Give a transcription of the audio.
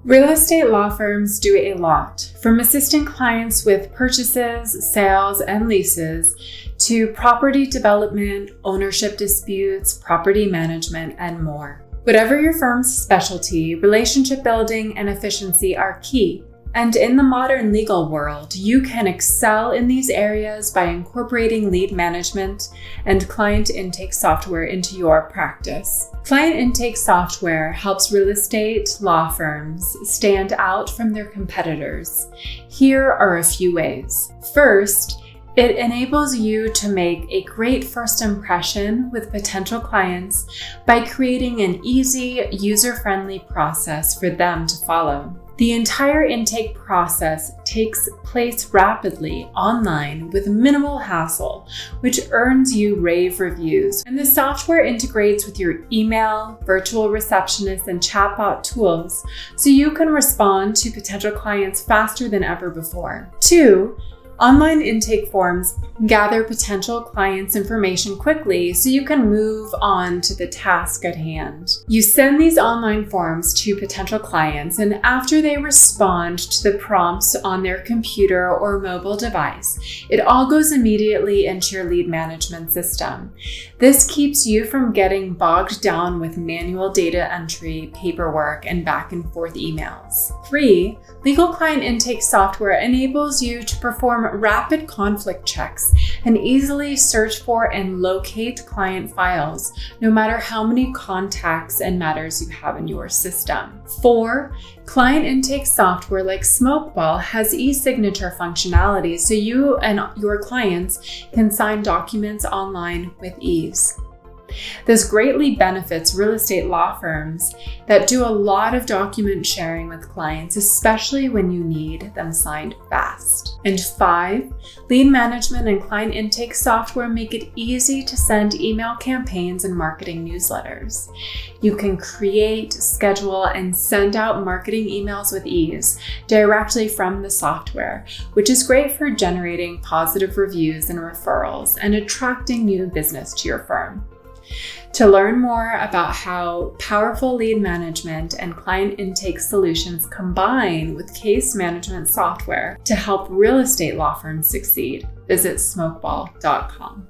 Real estate law firms do a lot, from assisting clients with purchases, sales, and leases, to property development, ownership disputes, property management, and more. Whatever your firm's specialty, relationship building and efficiency are key. And in the modern legal world, you can excel in these areas by incorporating lead management and client intake software into your practice. Client intake software helps real estate law firms stand out from their competitors. Here are a few ways. First, it enables you to make a great first impression with potential clients by creating an easy, user-friendly process for them to follow. The entire intake process takes place rapidly online with minimal hassle, which earns you rave reviews. And the software integrates with your email, virtual receptionist, and chatbot tools, so you can respond to potential clients faster than ever before. 2, online intake forms gather potential clients' information quickly so you can move on to the task at hand. You send these online forms to potential clients, and after they respond to the prompts on their computer or mobile device, it all goes immediately into your lead management system. This keeps you from getting bogged down with manual data entry, paperwork, and back and forth emails. 3, legal client intake software enables you to perform rapid conflict checks and easily search for and locate client files, no matter how many contacts and matters you have in your system. 4, client intake software like Smokeball has e-signature functionality, so you and your clients can sign documents online with ease. This greatly benefits real estate law firms that do a lot of document sharing with clients, especially when you need them signed fast. And 5, lead management and client intake software make it easy to send email campaigns and marketing newsletters. You can create, schedule, and send out marketing emails with ease directly from the software, which is great for generating positive reviews and referrals and attracting new business to your firm. To learn more about how powerful lead management and client intake solutions combine with case management software to help real estate law firms succeed, visit smokeball.com.